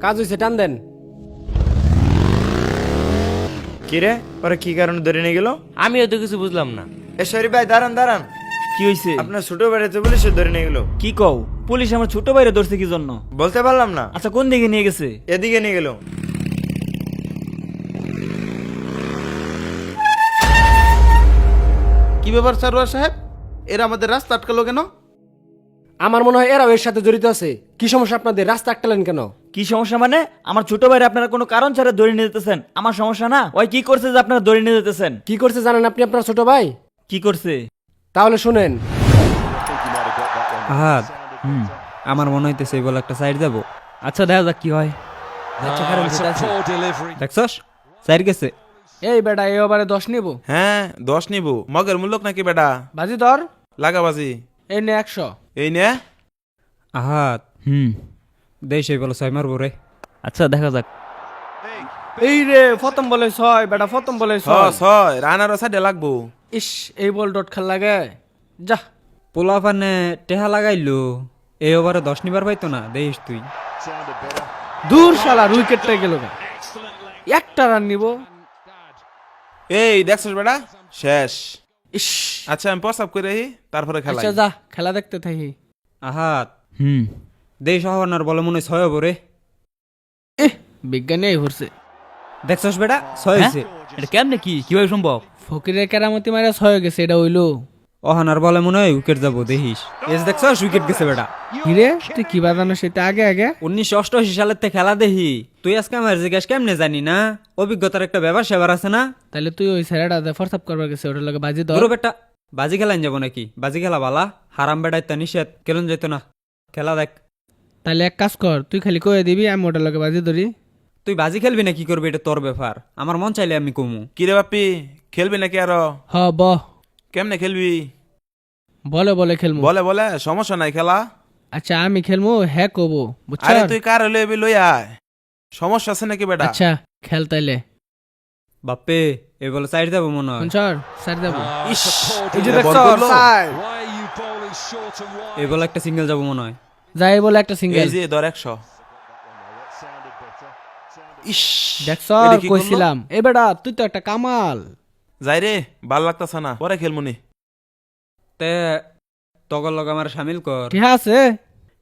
কাজ হয়েছে, টান দেন। কি রে, পরে কি কারণে ধরে নিয়ে গেল? আমিও তো কিছু বুঝলাম না। এ শরীফ ভাই, দাঁড়ান দাঁড়ান। কি হইছে? আপনার ছোট ভাইতে পুলিশে ধরে নিয়ে গেল। কি কও? পুলিশ আমার ছোট ভাইরে ধরছে কি জন্য? বলতে পারলাম না। আচ্ছা, কোন দিকে নিয়ে গেছে? এদিকে নিয়ে গেল। কি ব্যাপার সারোয়ার সাহেব, এরা আমাদের রাস্তা আটকালো কেন? আমার মনে হয় এরাও এর সাথে জড়িত আছে। কি সমস্যা আপনাদের? রাস্তা আটকালেন কেন? কি সমস্যা মানে? আমার ছোট ভাইরে আপনারা কোনো কারণ ছাড়া ধরে নিয়ে যেতেছেন, আমার সমস্যা না? ওই কি করছে যে আপনারা ধরে নিয়ে যেতেছেন? কি করছে জানেন আপনি আপনার ছোট ভাই? কি করছে? তাহলে শুনেন। আহাদ, আমার মনে হইতেছে বলে একটা সাইড যাবো। আচ্ছা, দেখা যাক কি হয়। দেখছস, সাইড গেছে। এই বেটা, এই ওভারে 10 নিব। হ্যাঁ, 10 নিব। মগের মূল্য নাকি বেটা? বাজি ধর। লাগাবাজি। এই নে 100। এই নে। আহাদ, দেশ এই বলে 6 মারবো রে। আচ্ছা, দেখা যাক। এই রে, প্রথম বলে 6 বেটা, প্রথম বলে 6। 6 রানার সাইডে লাগবো। ইস, এই বল ডট খেল লাগে। যা। পোলা পানে টেহা লাগাইলো, এই ওভারে 10 নিবার পাইতো না। দেখিস তুই। দূর শালা, উইকেটটা গেল গা। একটা রান নিব। এই দেখছস বেটা, শেষ। ইস। আচ্ছা, আমি প্রস্তাব করে আহি, তারপরে খেলা। আচ্ছা যা, খেলা দেখতে থাকি। আহাদ, দেশ হওয়ার বলে মনে হয় 6 হবো রে। বিজ্ঞানী এই হরছে। দেখছস বেটা, 6 হইছে। এটা কেমনে? কি কিভাবে সম্ভব? ফকিরের কেরামতি মারা 6 হয়ে গেছে, এটা হইলো। ওহানার বলে মনে হয় উইকেট যাবো। দেখিস, এস দেখছস উইকেট গেছে বেটা। হিরে, তুই কি বাজানো সেটা আগে আগে? 1988 সালের থেকে খেলা দেখি। তুই আজকে আমার জিজ্ঞাসা কেমনে জানি না? অভিজ্ঞতার একটা ব্যাপার সেবার আছে না? তাহলে তুই ওই স্যারেটা ফরসাপ করবার গেছে, ওটার লগে বাজি ধর। ধরো বেটা, বাজি খেলাইন যাবো নাকি? বাজি খেলা বালা, হারাম বেটা ইত্যা নিষেধ, কেলন যেত না। খেলা দেখ। তাহলে এক কাজ কর, তুই খালি কয়ে দিবি, আমি ওটার লগে বাজি ধরি। তুই বাজি খেলবি না কি করবি এটা তোর ব্যাপার। আমার মন চাইলে আমি কমু। কিরে বাপ্পি, খেলবি নাকি আরো? হ ব কেমনে খেলবি? বলে বলে খেলমু। বলে বলে, সমস্যা নাই খেলা। আচ্ছা, আমি খেলমু, হ্যাঁ কবো, বুঝছ? আরে তুই কার হলে এবি লই আয়। সমস্যা আছে নাকি বেটা? আচ্ছা, খেল তাইলে। বাপ্পে, এ বলে সাইড যাবো মনে হয়। শুনছর, স্যার যাবো। ইস, এই যে বল দেখছ, করলো। স্যার। এ বলে একটা সিঙ্গেল যাবো মনে হয়। যাই বলে একটা সিঙ্গেল। এই যে ধর 100। ইস, দেখছ, এটা কি করলো? কইছিলাম। এ বেটা, তুই তো একটা কামাল। যাই রে, ভাল লাগতাছে না, পরে খেলমুনি। তে তগর লগ আমার সামিল কর। ঠিক আছে,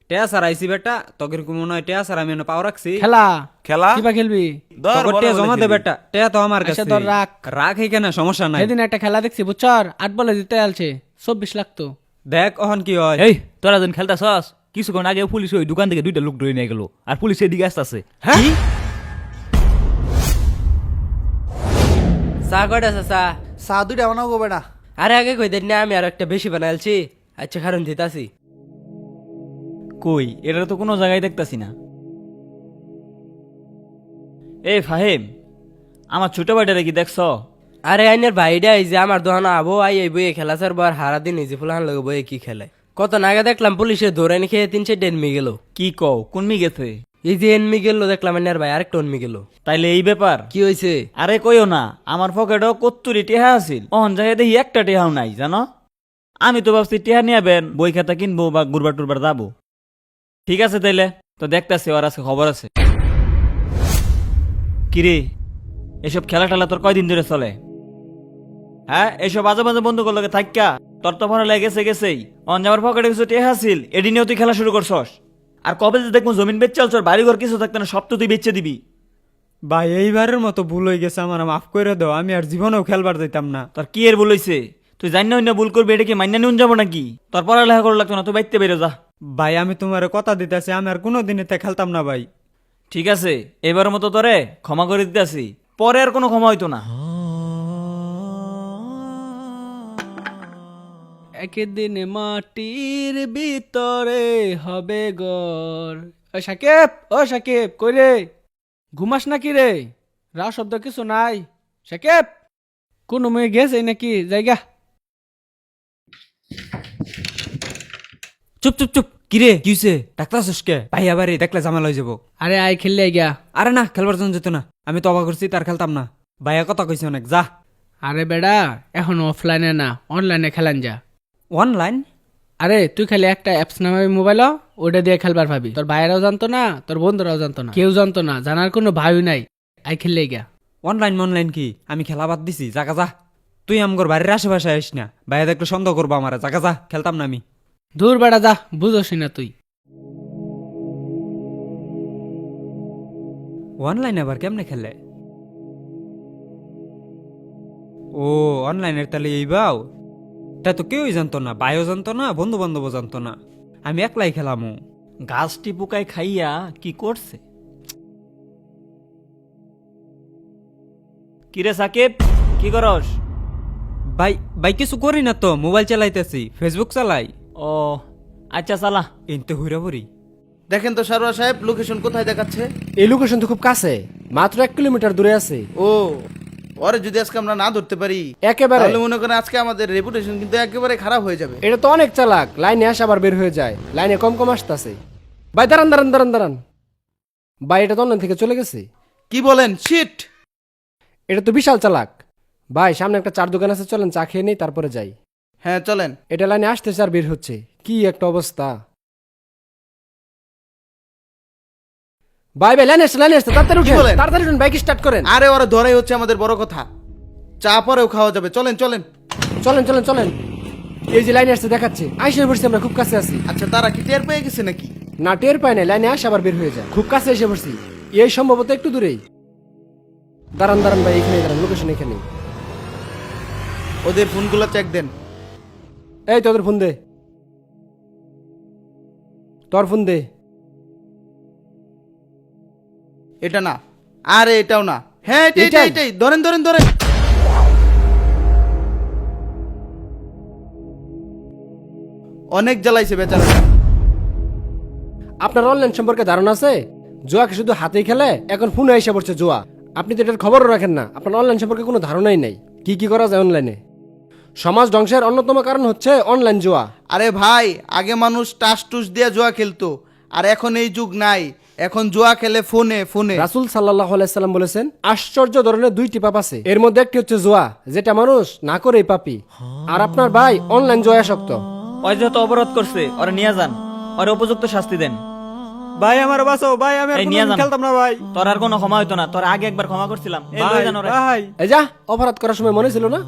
টেয়া সার আইসি বেটা, তগের মনে হয় টেয়া সার আমি পাও রাখছি। খেলা খেলা কিবা খেলবি? ধর, তগর বলে টেয়া বলে জমা দে খেলবি। বেটা, টেয়া তো আমার আচ্ছা, কাছে। ধর রাখ। রাখ এখানে, সমস্যা নাই। সেদিন একটা খেলা দেখছি, বুঝছর, 8 বলে জিতে আলছে 24 লাখ তো। দেখ ওহন কি হয়। এই, তোরা যখন খেলতাছস, কিছুক্ষণ আগে পুলিশ ওই দোকান থেকে 2টা লোক ধরে নিয়ে গেল, আর পুলিশ এদিকে আসতেছে। হ্যাঁ, চা কয়টা আছে চা? চা 2টা বানাবো বেটা। আরে আগে কই দেন না, আমি আর একটা বেশি বানাইছি। আচ্ছা, কারণ দিতাছি। কই, এটা তো কোনো জায়গায় দেখতাছি না। এই ফাহিম, আমার ছোট ভাইটারে কি দেখছ? আরে আইনের ভাইডা এই যে আমার দোকানে আবো, এই বইয়ে খেলা স্যার বার হারা দিন এই যে ফুলান লগে বইয়ে কি খেলে। কত নাগে দেখলাম পুলিশে ধরে নি খেয়ে 3-4 এনমি গেল। কি কও, কোনমি গেছে? এই যে এনমি গেল দেখলাম, আইনের ভাই আরেকটা এনমি গেল। তাইলে এই ব্যাপার? কি হয়েছে? আরে কইও না, আমার পকেটও 71 টেহা আছিল, অহন জায়গায় দেখি একটা টেহাও নাই, জানো? আমি তো ভাবছি টেহা নিয়ে আবেন, বই খাতা কিনবো বা ঘুরবার টুরবার যাবো। ঠিক আছে তাইলে, তো দেখতেছি ওর আজকে খবর আছে। কিরে, এসব খেলা টেলা তোর কয়দিন ধরে চলে? হ্যাঁ, এসব আজে বাজে বন্ধু করলে থাকা তোর তো ভরা লেগেছে গেছেই। অঞ্জামার পকেটে কিছু টেহা আছিল, এদিনেও তুই খেলা শুরু করছস। আর কবে যে দেখবো জমিন বেচ চলছ, বাড়ি ঘর কিছু থাকতে না, সব তো তুই বেচে দিবি। ভাই এইবারের মতো ভুল হয়ে গেছে, আমার মাফ করে দাও। আমি আর জীবনেও খেলবার যাইতাম না। তোর কি এর ভুল হইছে? তুই জানি না ভুল করবি, এটা কি মাইনা নিউন যাবো নাকি? তোর পড়ালেখা করে লাগতো না, তুই বাইতে বেরো যা। ভাই আমি তোমার কথা দিতেছি, আমি আর কোনোদিন এতে খেলতাম না ভাই। ঠিক আছে, এবারের মতো তোরে ক্ষমা করে দিতে আসি, পরে আর কোনো ক্ষমা হইতো না। একদিন মাটির ভিতরে হবে ঘর। ও সাকিব, ও সাকিব, কই রে? ঘুমাস নাকি রে? রা শব্দ কিছু নাই। সাকিব, কোন মেয়ে গেছে নাকি? জায়গা। চুপ চুপ চুপ, কিরে কি হইছে? ডাক্তার আসুসকে ভাই, আবার দেখলে ঝামেলা হয়ে যাবো। আরে আয়, খেললে গিয়া। আরে না, খেলবার জন্য যেত না। আমি তো অবাক করছি, তার খেলতাম না। ভাইয়া কথা কইছে অনেক, যা। আরে বেড়া, এখন অফলাইনে না, অনলাইনে খেলান যা। অনলাইন? আরে তুই খালি একটা অ্যাপস নামাবি মোবাইল, ওটা দিয়ে খেলবার ভাবি। তোর ভাইয়েরাও জানতো না, তোর বন্ধুরাও জানতো না, কেউ জানতো না, জানার কোনো ভাইও নাই। আই খেললে গিয়া অনলাইন কি আমি খেলা বাদ দিছি, জাগা যা। তুই আমগর বাড়ির আশেপাশে আইস না, বাইরে একটু সন্দেহ করবো আমার, জাগা যা, খেলতাম না আমি। দূর বেড়া যা, বুঝোসি না তুই। অনলাইন আবার কেমনে খেলে? ও অনলাইনের তাহলে এই বাও, তাই তো কেউই জানতো না, ভাইও জানতো না, বন্ধু বান্ধবও জানতো না, আমি একলাই খেলামো। গাছটি পোকায় খাইয়া কি করছে? কিরে সাকিব, কি করস? ভাই কিছু করি না তো, মোবাইল চালাইতেছি, ফেসবুক চালাই। ও আচ্ছা চালা। এনতে হইরা পড়ি। দেখেন তো সারোয়ার সাহেব, লোকেশন কোথায় দেখাচ্ছে? এই লোকেশন তো খুব কাছে, মাত্র 1 কিলোমিটার দূরে আছে। ও, ওরে যদি আজকে আমরা না ধরতে পারি একেবারে তাহলে মনে করেন আজকে আমাদের রেপুটেশন কিন্তু একেবারে খারাপ হয়ে যাবে। এটা তো অনেক চালাক, লাইনে আসে আবার বের হয়ে যায়, লাইনে কম কম আসতেছে। ভাই দাঁড়ান দাঁড়ান দাঁড়ান দাঁড়ান, ভাই এটা তো অনলাইন থেকে চলে গেছে। কি বলেন? শিট! এটা তো বিশাল চালাক। ভাই সামনে একটা চার দোকান আছে, চলেন চা খেয়ে নেই তারপরে যাই। হ্যাঁ চলেন। এটা লাইনে আসতেছে আর বের হচ্ছে, কি একটা অবস্থা। ভাই ভাই লাইনে আসছে, লাইনে আসছে, তাড়াতাড়ি উঠেন, বলেন? তাড়াতাড়ি উঠেন, বাইক স্টার্ট করেন। আরে ওরা ধরাই হচ্ছে আমাদের বড় কথা, চা পরেও খাওয়া যাবে। চলেন চলেন। চলেন চলেন চলেন, এই যে লাইনে আসছে দেখাচ্ছে, আইসে পড়ছি, আমরা খুব কাছে আছি। আচ্ছা, তারা কি টের পেয়ে গেছে নাকি? না টের পায় না, লাইনে আসে আবার বের হয়ে যায়, খুব কাছে এসে পড়ছি। এই সম্ভবত একটু দূরেই। দাঁড়ান দাঁড়ান ভাই, এখানে দাঁড়ান, লোকেশন এখানে। ওদের ফোনগুলো চেক দেন। এই তোদের ফোন দে, তোর ফোন দে। এটা না, আরে এটাও না। হ্যাঁ এটাই এটাই এটাই? এটাই, ধরেন ধরেন ধরেন। অনেক জ্বালাইছে বেচারাটা। আপনার অনলাইন সম্পর্কে ধারণা আছে? জুয়াকে শুধু হাতেই খেলে, এখন ফোনে এসে পড়ছে জুয়া। আপনি তো এটার খবরও রাখেন না, আপনার অনলাইন সম্পর্কে কোনো ধারণাই নাই কি কি করা যায় অনলাইনে। সমাজ ধ্বংসের অন্যতম কারণ হচ্ছে অনলাইন জুয়া। আরে ভাই, আগে মানুষ টাস টুস দিয়ে জুয়া খেলতো, আর এখন এই যুগ নাই, এখন জুয়া খেলে ফোনে ফোনে। রাসূল সাল্লাল্লাহু আলাইহি সাল্লাম বলেছেন, আশ্চর্য ধরনের 2টি পাপ আছে, এর মধ্যে একটি হচ্ছে জুয়া, যেটা মানুষ না করেই পাপী। আর আপনার ভাই অনলাইন জুয়া আসক্ত। ওই যেহেতু অবরোধ করছে, ওরা নিয়ে যান, ওরা উপযুক্ত শাস্তি দেন। ভাই আমার বাঁচাও ভাই, আমি আর এই নিয়ে কোনোদিন যান। খেলতাম না ভাই। তোর আর কোনো ক্ষমা হইতো না, তোর আগে একবার ক্ষমা করছিলাম। এই লয়ে ভাই যান ওরে। ভাই এই যা, অপরাধ করার সময় মনে ছিল না?